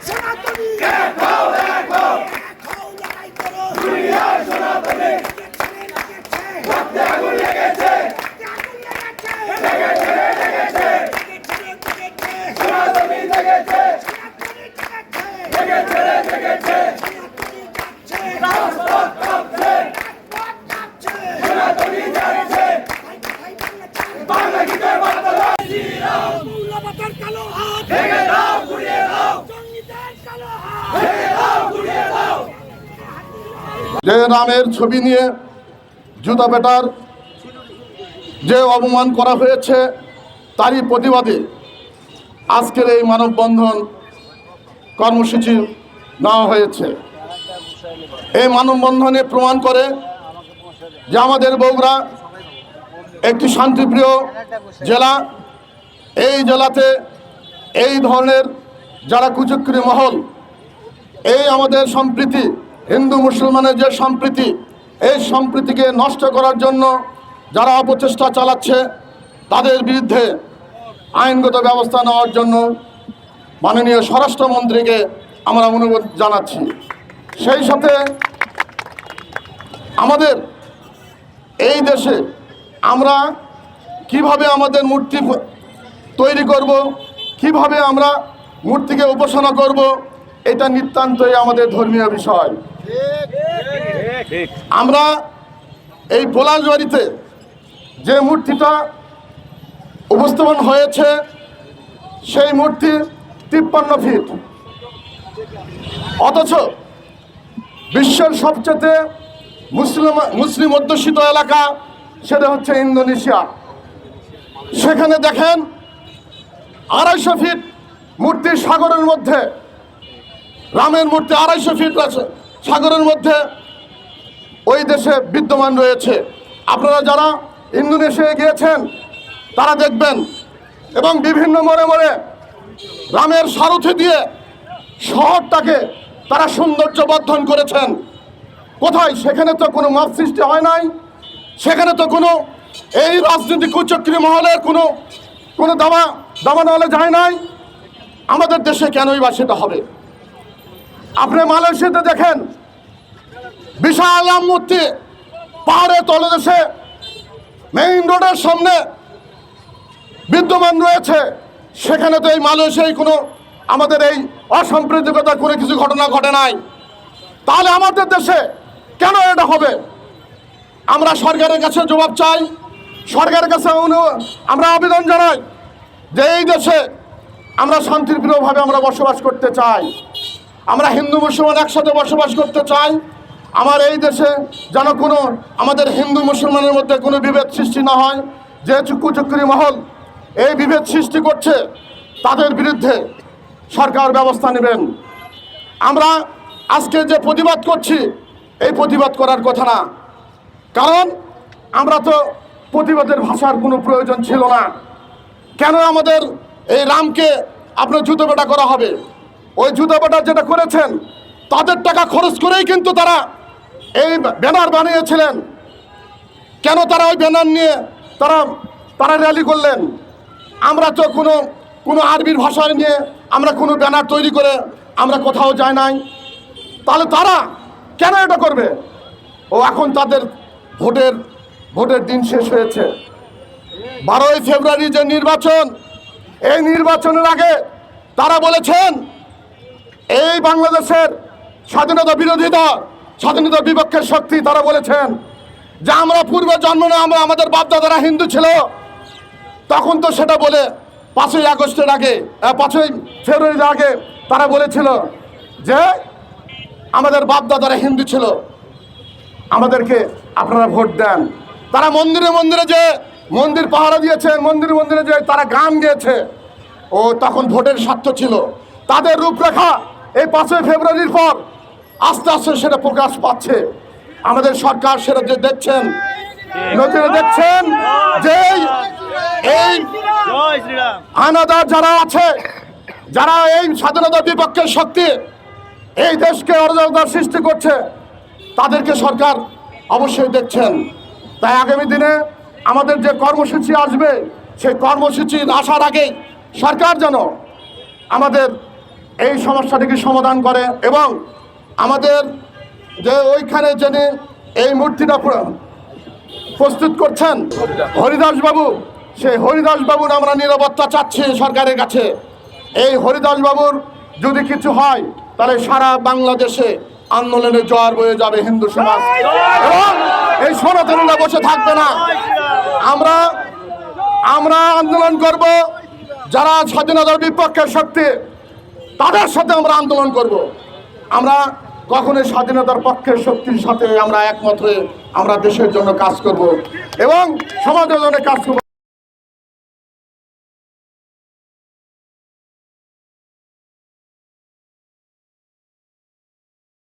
সনাতনী দেখো দেখো খাও লড়াই করো দুনিয়া সনাতনী রক্তে আগুন লেগেছে সনাতনী জেগেছে জেগেছে রাজপথ কাঁপছে সনাতনী জাগছে বাংলা গীতের বার্তা মৌলবাদের কালো হাত ভেঙে দাও গুড়িয়ে দাও জঙ্গিদের কালো হাত ভেঙে দাও গুড়িয়ে দাও যে রামের ছবি নিয়ে জুতা পেটার যে অপমান করা হয়েছে তারই প্রতিবাদে আজকের এই মানববন্ধন কর্মসূচি নেওয়া হয়েছে। এই মানববন্ধনে প্রমাণ করে যে আমাদের বগুড়া একটি শান্তিপ্রিয় জেলা। এই জেলাতে এই ধরনের যারা কুচক্রী মহল এই আমাদের সম্প্রীতি হিন্দু মুসলমানের যে সম্প্রীতি এই সম্প্রীতিকে নষ্ট করার জন্য যারা অপচেষ্টা চালাচ্ছে তাদের বিরুদ্ধে আইনগত ব্যবস্থা নেওয়ার জন্য মাননীয় স্বরাষ্ট্রমন্ত্রীকে আমরা অনুরোধ জানাচ্ছি। সেই সাথে আমাদের এই দেশে আমরা কিভাবে আমাদের মূর্তি তৈরি করব, কিভাবে আমরা মূর্তিকে উপাসনা করব, এটা নিতান্তই আমাদের ধর্মীয় বিষয়। আমরা এই পলাশবাড়িতে যে মূর্তিটা উপস্থাপন হয়েছে সেই মূর্তি 53 ফিট, অথচ বিশ্বের সবচেয়ে মুসলিম অধ্যুষিত এলাকা সেটা হচ্ছে ইন্দোনেশিয়া। সেখানে দেখেন 250 ফিট মূর্তি সাগরের মধ্যে, রামের মূর্তি 250 ফিট আছে সাগরের মধ্যে ওই দেশে বিদ্যমান রয়েছে। আপনারা যারা ইন্দোনেশিয়ায় গিয়েছেন তারা দেখবেন, এবং বিভিন্ন মোড়ে মোড়ে রামের সারথি দিয়ে শহরটাকে তারা সৌন্দর্য বর্ধন করেছেন। কোথায়? সেখানে তো কোনো মাপ সৃষ্টি হয় নাই, সেখানে তো কোনো এই রাজনৈতিক কুচক্রী মহলের কোনো দাবানলে যায় নাই। আমাদের দেশে কেনই বা সেটা হবে? আপনি মালয়েশিয়াতে দেখেন বিশাল রাম মূর্তি পাহাড়ের তলদেশে মেইন রোডের সামনে বিদ্যমান রয়েছে। সেখানে তো এই মালয়েশিয়ায় কোনো আমাদের এই অসাম্প্রদায়িকতার কোনো কিছু ঘটনা ঘটে নাই। তাহলে আমাদের দেশে কেন এটা হবে? আমরা সরকারের কাছে জবাব চাই, সরকারের কাছে আমরা আবেদন জানাই যে এই দেশে আমরা শান্তিপ্রিয়ভাবে আমরা বসবাস করতে চাই, আমরা হিন্দু মুসলমান একসাথে বসবাস করতে চাই। আমার এই দেশে যেন কোনো আমাদের হিন্দু মুসলমানের মধ্যে কোনো বিভেদ সৃষ্টি না হয়। যে কুচক্রী মহল এই বিভেদ সৃষ্টি করছে তাদের বিরুদ্ধে সরকার ব্যবস্থা নেবেন। আমরা আজকে যে প্রতিবাদ করছি এই প্রতিবাদ করার কথা না, কারণ আমরা তো প্রতিবাদের ভাষার কোনো প্রয়োজন ছিল না। কেন আমাদের এই রামকে আপনার জুতো পেটা করা হবে? ওই জুতো পেটা যেটা করেছেন তাদের টাকা খরচ করেই কিন্তু তারা এই ব্যানার বানিয়েছিলেন। কেন তারা ওই ব্যানার নিয়ে তারা র্যালি করলেন? আমরা তো কোনো আরবির ভাষা নিয়ে আমরা কোনো ব্যানার তৈরি করে আমরা কোথাও যাই নাই। তাহলে তারা কেন এটা করবে? ও এখন তাদের ভোটের দিন শেষ হয়েছে। 12ই ফেব্রুয়ারি যে নির্বাচন, এই নির্বাচনের আগে তারা বলেছেন এই বাংলাদেশের স্বাধীনতা বিরোধী দল, স্বাধীনতা বিপক্ষের শক্তি, তারা বলেছেন যে আমরা পূর্বে জন্ম না, আমাদের বাপদাদারা হিন্দু ছিল। তখন তো সেটা বলে 5ই আগস্টের আগে, 5ই ফেব্রুয়ারির আগে তারা বলেছিল যে আমাদের বাপদাদারা হিন্দু ছিল, আমাদেরকে আপনারা ভোট দেন। তারা মন্দিরে মন্দিরে যে মন্দির পাহারা দিয়েছেন, মন্দিরে মন্দিরে যে তারা গান গেয়েছে, ও তখন ভোটের স্বার্থ ছিল। তাদের রূপরেখা এই 5ই ফেব্রুয়ারির পর আস্তে আস্তে সেটা প্রকাশ পাচ্ছে। আমাদের সরকার সেটা যে দেখছেন, নজরে দেখছেন যে এই হানাদার যারা আছে, যারা এই স্বাধীনতা বিপক্ষের শক্তি এই দেশকে অরাজকতার সৃষ্টি করছে, তাদেরকে সরকার অবশ্যই দেখছেন। তাই আগামী দিনে আমাদের যে কর্মসূচি আসবে সেই কর্মসূচির আসার আগে সরকার যেন আমাদের এই সমস্যাটিকে সমাধান করে এবং আমাদের যে ওইখানে যিনি এই মূর্তিটা প্রস্তুত করছেন হরিদাস বাবু, সেই হরিদাস বাবুর আমরা নিরাপত্তা চাচ্ছি সরকারের কাছে। এই হরিদাস বাবুর যদি কিছু হয় তাহলে সারা বাংলাদেশে আন্দোলনে জোয়ার বয়ে যাবে হিন্দু সমাজ এবং এই সনাতনীরা বসে থাকবে না। আমরা আন্দোলন করব, যারা স্বাধীনতার বিপক্ষের শক্তি তাদের সাথে আমরা আন্দোলন করব। আমরা কখনোই স্বাধীনতার পক্ষের শক্তির সাথে আমরা একমত হয়ে আমরা দেশের জন্য কাজ করব এবং সমাজের জন্য কাজ করব।